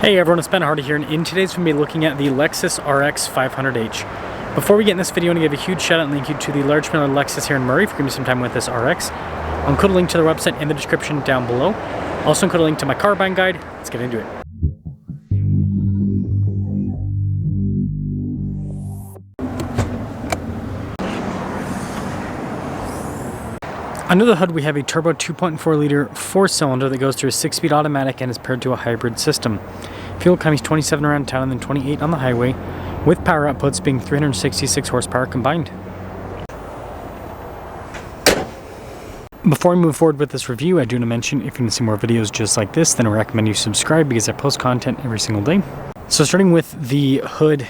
Hey everyone, it's Ben Hardy here, and in today's we're going to be looking at the Lexus RX 500h. Before we get in this video, I want to give a huge shout out and thank you to the large amount of Lexus here in Murray for giving me some time with this RX. I'll include a link to their website in the description down below. Also include a link to my car buying guide. Let's get into it. Under the hood we have a turbo 2.4 liter 4-cylinder that goes through a 6-speed automatic and is paired to a hybrid system. Fuel economy is 27 around town and then 28 on the highway, with power outputs being 366 horsepower combined. Before I move forward with this review, I do want to mention if you want to see more videos just like this, then I recommend you subscribe because I post content every single day. So starting with the hood,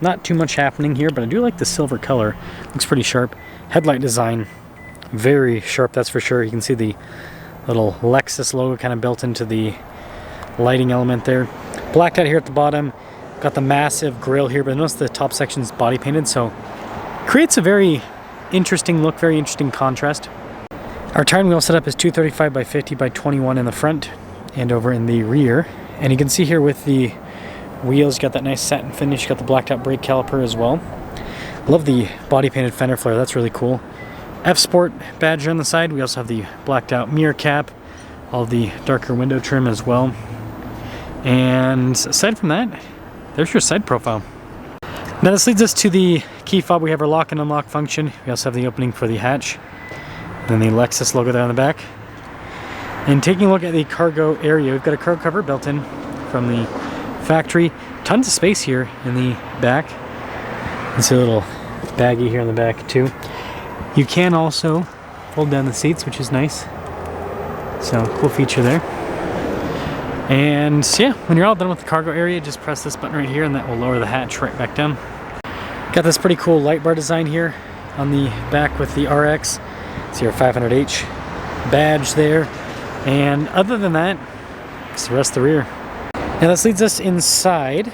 not too much happening here, but I do like the silver color. Looks pretty sharp. Headlight design, very sharp, that's for sure. You can see the little Lexus logo kind of built into the lighting element there. Blacked out here at the bottom. Got the massive grille here, but notice the top section is body painted, so creates a very interesting look, very interesting contrast. Our tire and wheel setup is 235 by 50 by 21 in the front and over in the rear. And you can see here with the wheels, you got that nice satin finish, you got the blacked out brake caliper as well. Love the body painted fender flare, that's really cool. F-Sport badge on the side. We also have the blacked out mirror cap, all the darker window trim as well. And aside from that, there's your side profile. Now this leads us to the key fob. We have our lock and unlock function. We also have the opening for the hatch. And then the Lexus logo there on the back. And taking a look at the cargo area, we've got a cargo cover built in from the factory. Tons of space here in the back. It's a little baggy here in the back too. You can also fold down the seats, which is nice. So, cool feature there. And yeah, when you're all done with the cargo area, just press this button right here and that will lower the hatch right back down. Got this pretty cool light bar design here on the back with the RX. It's your 500h badge there. And other than that, it's the rest of the rear. Now this leads us inside.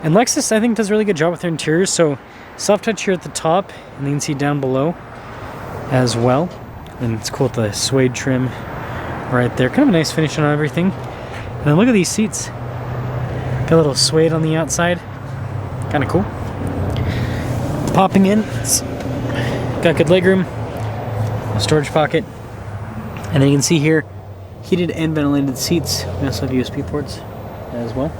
And Lexus, I think, does a really good job with their interior. So, soft touch here at the top, and you can see down below as well. And it's cool with the suede trim right there. Kind of a nice finish on everything. And then look at these seats. Got a little suede on the outside. Kind of cool. Popping in, it's got good legroom. A storage pocket. And then you can see here, heated and ventilated seats. We also have USB ports as well.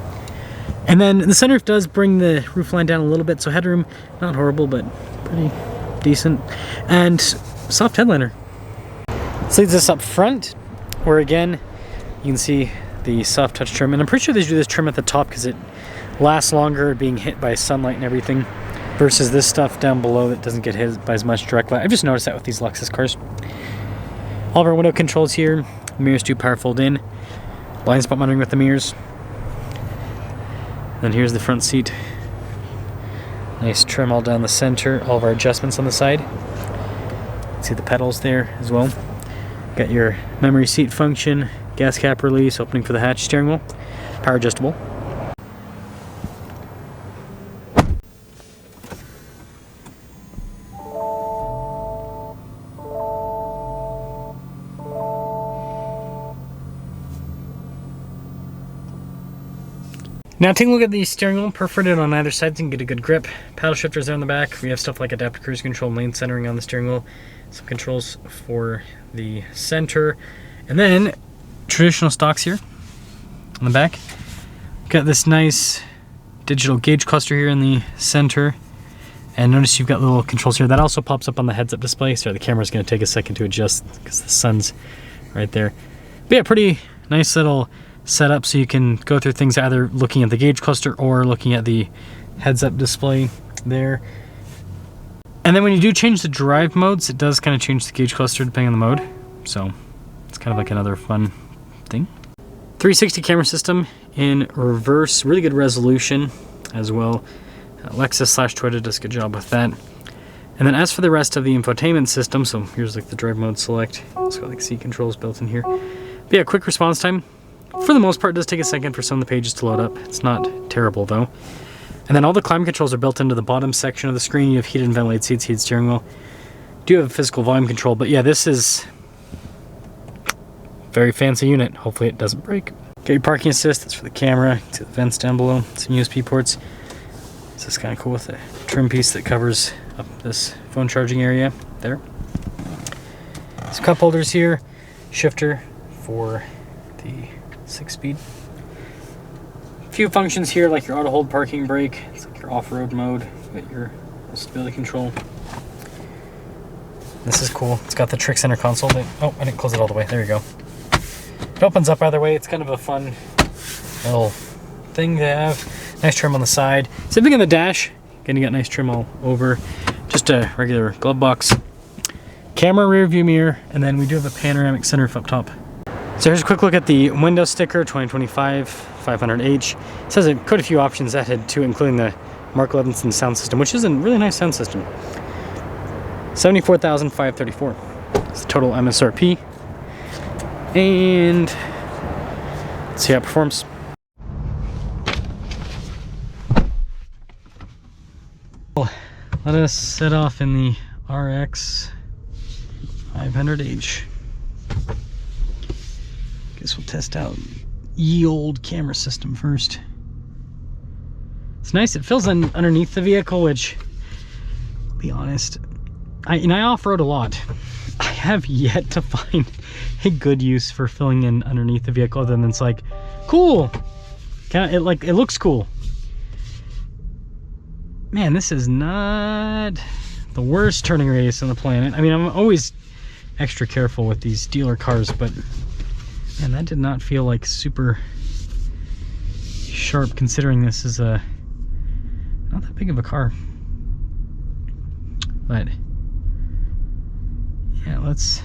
And then the sunroof does bring the roof line down a little bit, so headroom, not horrible, but pretty decent. And soft headliner. This leads us up front, where again, you can see the soft touch trim. And I'm pretty sure they do this trim at the top because it lasts longer being hit by sunlight and everything, versus this stuff down below that doesn't get hit by as much direct light. I've just noticed that with these Lexus cars. All of our window controls here. Mirrors do power fold in. Blind spot monitoring with the mirrors. Then here's the front seat. Nice trim all down the center. All of our adjustments on the side. See the pedals there as well. Got your memory seat function, gas cap release, opening for the hatch, steering wheel, power adjustable. Now taking a look at the steering wheel, perforated on either side so you can get a good grip. Paddle shifters there on the back. We have stuff like adaptive cruise control, lane centering on the steering wheel. Some controls for the center. And then traditional stocks here on the back. Got this nice digital gauge cluster here in the center. And notice you've got little controls here. That also pops up on the heads-up display. Sorry, the camera's going to take a second to adjust because the sun's right there. But yeah, pretty nice little setup, so you can go through things either looking at the gauge cluster or looking at the heads-up display there. And then when you do change the drive modes, it does kind of change the gauge cluster depending on the mode. So it's kind of like another fun thing. 360 camera system in reverse, really good resolution as well. Lexus/Toyota does a good job with that. And then as for the rest of the infotainment system, so here's like the drive mode select. It's got like seat controls built in here. But yeah, quick response time. For the most part, it does take a second for some of the pages to load up. It's not terrible though. And then all the climate controls are built into the bottom section of the screen. You have heated and ventilated seats, heated steering wheel. Do have a physical volume control, but yeah, this is very fancy unit. Hopefully it doesn't break. Okay, Got your parking assist, that's for the camera. You see the vents down below, some USB ports. So it's kind of cool with the trim piece that covers up this phone charging area there. Some cup holders here, shifter for the 6-speed. A few functions here like your auto hold parking brake. It's like your off-road mode. You got your stability control. This is cool. It's got the Trick Center console. Oh, I didn't close it all the way. There you go. It opens up either way. It's kind of a fun little thing to have. Nice trim on the side. Same thing on the dash. Again, you got nice trim all over. Just a regular glove box. Camera, rear view mirror, and then we do have a panoramic sunroof up top. So here's a quick look at the window sticker, 2025 500H. It says quite a few options added to, including the Mark Levinson sound system, which is a really nice sound system. $74,534. It's the total MSRP. And let's see how it performs. Let us set off in the RX 500H. Guess we'll test out ye old camera system first. It's nice. It fills in underneath the vehicle, which, to be honest, I off-road a lot. I have yet to find a good use for filling in underneath the vehicle other than it's like, cool. It looks cool. Man, this is not the worst turning radius on the planet. I mean, I'm always extra careful with these dealer cars, but man, that did not feel like super sharp considering this is not that big of a car. But yeah, let's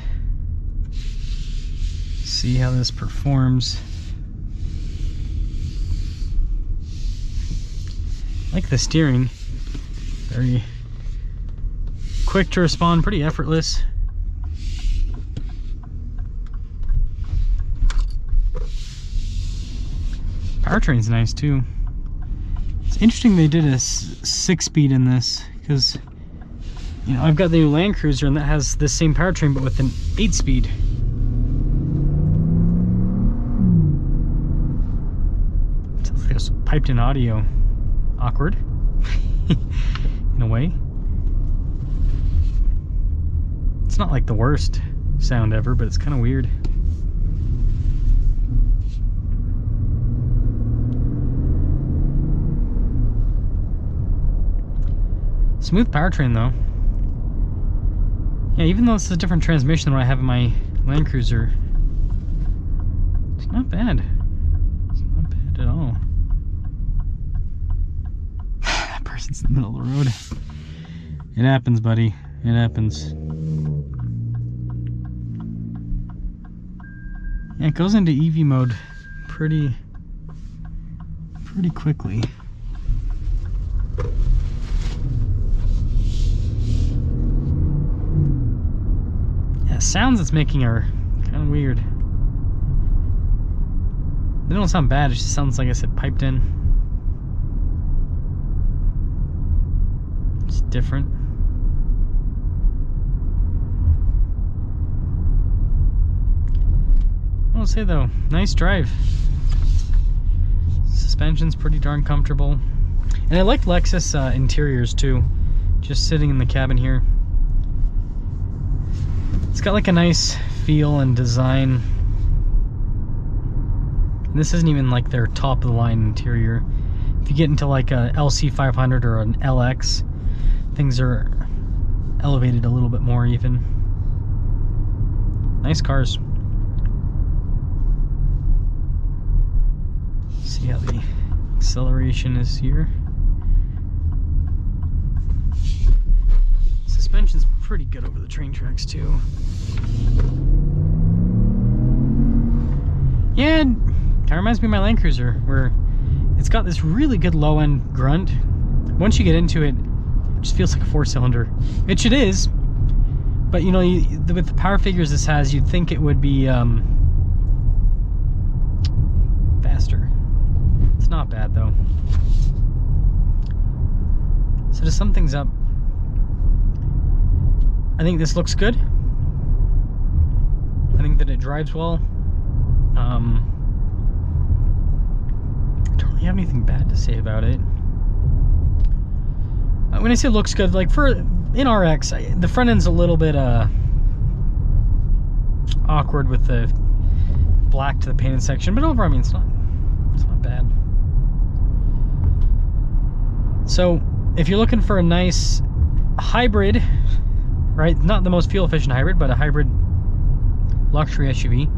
see how this performs. I like the steering. Very quick to respond, pretty effortless. Powertrain's nice too. It's interesting they did a 6-speed in this because, you know, I've got the new Land Cruiser and that has the same powertrain but with an 8-speed. Sounds like there's piped in audio. Awkward. In a way. It's not like the worst sound ever, but it's kind of weird. Smooth powertrain though. Yeah, even though it's a different transmission than what I have in my Land Cruiser, it's not bad. It's not bad at all. That person's in the middle of the road. It happens, buddy. It happens. Yeah, it goes into EV mode pretty quickly. Yeah, sounds it's making are kind of weird. They don't sound bad, it just sounds like I said piped in. It's different. I will say though, nice drive. Suspension's pretty darn comfortable. And I like Lexus interiors too. Just sitting in the cabin here. It's got like a nice feel and design. And this isn't even like their top of the line interior. If you get into like a LC500 or an LX, things are elevated a little bit more even. Nice cars. See how the acceleration is here. Suspension's pretty good over the train tracks too. Yeah, kind of reminds me of my Land Cruiser, where it's got this really good low-end grunt. Once you get into it, it just feels like a 4-cylinder, which it is. But you know, with the power figures this has, you'd think it would be faster. It's not bad though. So to sum things up, I think this looks good. I think that it drives well. really have anything bad to say about it. When I say looks good, like in RX, the front end's a little bit awkward with the black to the painted section, but overall, I mean, it's not bad. So if you're looking for a nice hybrid, right, not the most fuel efficient hybrid, but a hybrid luxury SUV,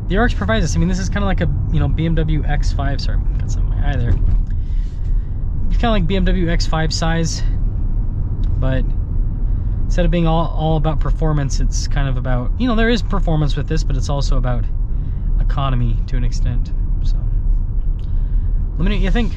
the RX provides this. I mean, this is kind of like a, you know, BMW X5. Sorry, got some in my eye there. It's kind of like BMW X5 size, but instead of being all about performance, it's kind of about, you know, there is performance with this, but it's also about economy to an extent. So let me know what you think.